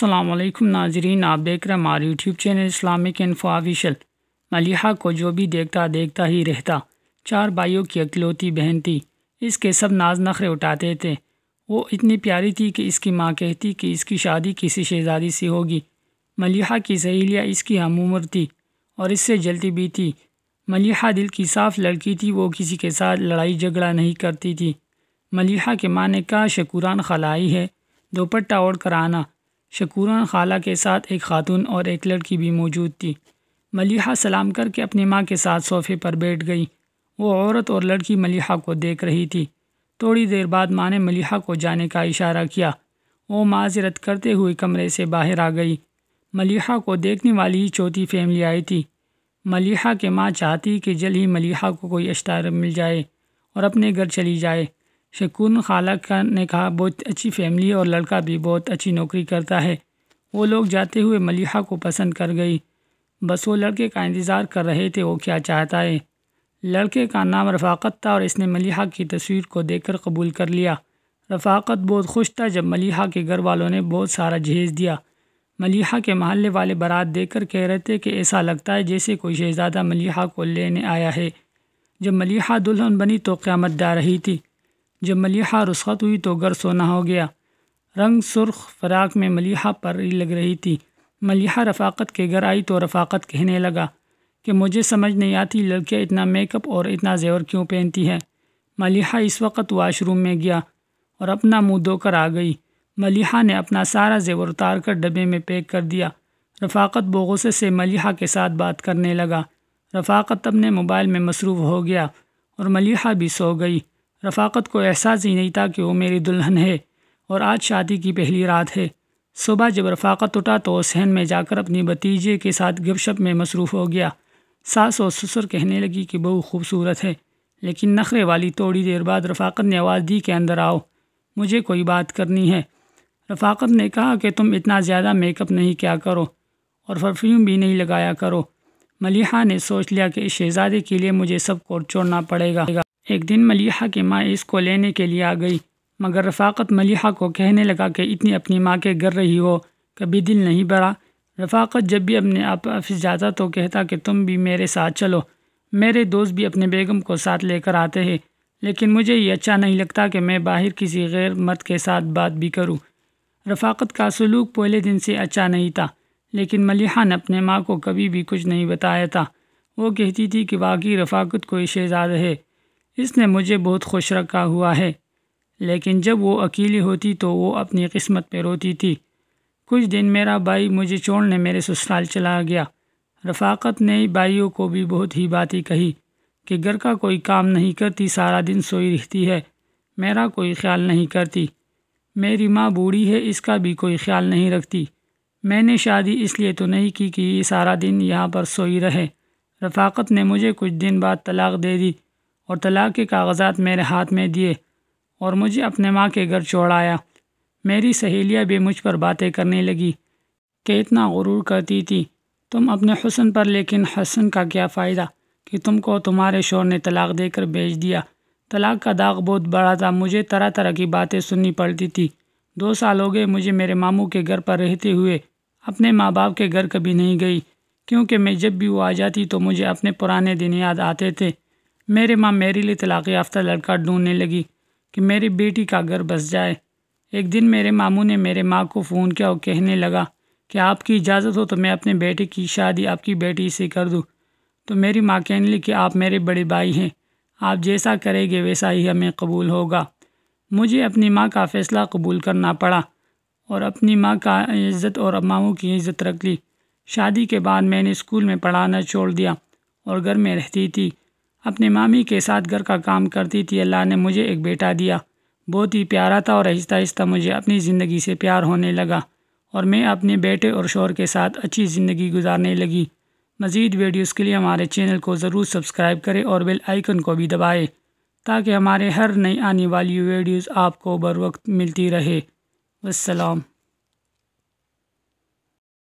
السلام علیکم ناظرین، آپ دیکھ رہے ہیں ہمارے YouTube channel Islamic info official. Maliha کو جو بھی دیکھتا ہی رہتا۔ 4 بھائیوں کی اکلوتی بہن تھی، اس کے سب ناز نخرے اٹھاتے تھے۔ وہ اتنی پیاری تھی کہ اس کی ماں کہتی کہ اس کی شادی کسی شہزادی سے ہوگی۔ ملیحہ کی سہیلیاں اس کی ہم عمر تھی اور اس سے جلتی بھی تھی۔ ملیحہ دل کی صاف لڑکی تھی، وہ کسی کے ساتھ لڑائی جھگڑا نہیں کرتی تھی۔ ملیحہ کے ماں نے کہا شکوران خالہ آئی ہے، دوپٹہ اوڑھ کر آنا۔ شکوران خالہ کے ساتھ ایک خاتون اور ایک لڑکی بھی موجود تھی۔ ملیحہ سلام کر کے اپنی ماں کے ساتھ صوفے پر بیٹھ گئی۔ وہ عورت اور لڑکی ملیحہ کو دیکھ رہی تھی۔ تھوڑی دیر بعد ماں نے ملیحہ کو جانے کا اشارہ کیا۔ وہ معذرت کرتے ہوئے کمرے سے باہر آ گئی۔ ملیحہ کو دیکھنے والی ہی چوتھی فیملی آئی تھی۔ ملیحہ کے ماں چاہتی کہ جلد ہی ملیحہ کو کوئی اشتہار مل جائے اور اپنے گھر چلی جائے۔ شکوران خالہ نے کہا بہت اچھی فیملی ہے اور لڑکا بھی بہت اچھی نوکری کرتا ہے۔ وہ لوگ جاتے ہوئے ملیحہ کو پسند کر گئی، بس وہ لڑکے کا انتظار کر رہے تھے وہ کیا چاہتا ہے۔ لڑکے کا نام رفاقت تھا اور اس نے ملیحہ کی تصویر کو دیکھ کر قبول کر لیا۔ رفاقت بہت خوش تھا جب ملیحہ کے گھر والوں نے بہت سارا جہیز دیا۔ ملیحہ کے محلے والے بارات دیکھ کر کہہ رہے تھے کہ ایسا لگتا ہے جیسے کوئی شہزادہ ملیحہ کو لینے آیا ہے۔ جب ملیحہ دلہن بنی تو قیامت ڈا رہی تھی۔ جب ملیحہ رخصت ہوئی تو گھر سونا ہو گیا۔ رنگ سرخ فراق میں ملیحہ پری لگ رہی تھی۔ ملیحہ رفاقت کے گھر آئی تو رفاقت کہنے لگا کہ مجھے سمجھ نہیں آتی لڑکیاں اتنا میک اپ اور اتنا زیور کیوں پہنتی ہیں۔ ملیحہ اس وقت واش روم میں گیا اور اپنا منہ دھو کر آ گئی۔ ملیحہ نے اپنا سارا زیور اتار کر ڈبے میں پیک کر دیا۔ رفاقت بغصے سے ملیحہ کے ساتھ بات کرنے لگا۔ رفاقت اپنے موبائل میں مصروف ہو گیا اور ملیحہ بھی سو گئی۔ رفاقت کو احساس ہی نہیں تھا کہ وہ میری دلہن ہے اور آج شادی کی پہلی رات ہے۔ صبح جب رفاقت اٹھا تو وہ صحن میں جا کر اپنی بھتیجے کے ساتھ گپ شپ میں مصروف ہو گیا۔ ساس اور سسر کہنے لگی کہ بہو خوبصورت ہے، لیکن نخرے والی۔ تھوڑی دیر بعد رفاقت نے آواز دی کہ اندر آؤ، مجھے کوئی بات کرنی ہے۔ رفاقت نے کہا کہ تم اتنا زیادہ میک اپ نہیں کیا کرو اور پرفیوم بھی نہیں لگایا کرو۔ ملیحہ نے سوچ لیا کہ اس شہزادے کے لیے مجھے سب کو چھوڑنا پڑے گا۔ ایک دن ملیحہ کی ماں اس کو لینے کے لیے آ گئی، مگر رفاقت ملیحہ کو کہنے لگا کہ اتنی اپنی ماں کے گھر رہی ہو، کبھی دل نہیں بھرا؟ رفاقت جب بھی اپنے آفس جاتا تو کہتا کہ تم بھی میرے ساتھ چلو، میرے دوست بھی اپنے بیگم کو ساتھ لے کر آتے ہیں، لیکن مجھے یہ اچھا نہیں لگتا کہ میں باہر کسی غیر مرد کے ساتھ بات بھی کروں۔ رفاقت کا سلوک پہلے دن سے اچھا نہیں تھا، لیکن ملیحہ نے اپنے ماں کو کبھی بھی کچھ نہیں بتایا تھا۔ وہ کہتی تھی کہ واقعی رفاقت کوئی شہزادہ ہے، اس نے مجھے بہت خوش رکھا ہوا ہے، لیکن جب وہ اکیلی ہوتی تو وہ اپنی قسمت پہ روتی تھی۔ کچھ دن میرا بھائی مجھے چھوڑنے میرے سسرال چلا گیا۔ رفاقت نے بھائیوں کو بھی بہت ہی باتیں کہی کہ گھر کا کوئی کام نہیں کرتی، سارا دن سوئی رہتی ہے، میرا کوئی خیال نہیں کرتی۔ میری ماں بوڑھی ہے، اس کا بھی کوئی خیال نہیں رکھتی۔ میں نے شادی اس لیے تو نہیں کی کہ یہ سارا دن یہاں پر سوئی رہے۔ رفاقت نے مجھے کچھ دن بعد طلاق دے دی اور طلاق کے کاغذات میرے ہاتھ میں دیے اور مجھے اپنے ماں کے گھر چھوڑایا۔ میری سہیلیاں بھی مجھ پر باتیں کرنے لگی کہ اتنا غرور کرتی تھی تم اپنے حسن پر، لیکن حسن کا کیا فائدہ کہ تم کو تمہارے شوہر نے طلاق دے کر بھیج دیا۔ طلاق کا داغ بہت بڑا تھا، مجھے طرح طرح کی باتیں سننی پڑتی تھی۔ 2 سال ہو گئے مجھے میرے ماموں کے گھر پر رہتے ہوئے، اپنے ماں باپ کے گھر کبھی نہیں گئی، کیونکہ میں جب بھی وہ آ جاتی تو مجھے اپنے پرانے دن یاد آتے تھے۔ میرے ماں میرے لیے طلاق یافتہ لڑکا ڈھونڈنے لگی کہ میری بیٹی کا گھر بس جائے۔ ایک دن میرے ماموں نے میرے ماں کو فون کیا اور کہنے لگا کہ آپ کی اجازت ہو تو میں اپنے بیٹے کی شادی آپ کی بیٹی سے کر دوں۔ تو میری ماں کہنے لگی کہ آپ میرے بڑے بھائی ہیں، آپ جیسا کریں گے ویسا ہی ہمیں قبول ہوگا۔ مجھے اپنی ماں کا فیصلہ قبول کرنا پڑا اور اپنی ماں کا عزت اور ماموں کی عزت رکھ لی۔ شادی کے بعد میں نے اسکول میں پڑھانا چھوڑ دیا اور گھر میں رہتی تھی، اپنے مامی کے ساتھ گھر کا کام کرتی تھی۔ اللہ نے مجھے ایک بیٹا دیا، بہت ہی پیارا تھا اور آہستہ آہستہ مجھے اپنی زندگی سے پیار ہونے لگا اور میں اپنے بیٹے اور شوہر کے ساتھ اچھی زندگی گزارنے لگی۔ مزید ویڈیوز کے لیے ہمارے چینل کو ضرور سبسکرائب کریں اور بیل آئیکن کو بھی دبائیں تاکہ ہمارے ہر نئی آنے والی ویڈیوز آپ کو بر وقت ملتی رہے۔ والسلام۔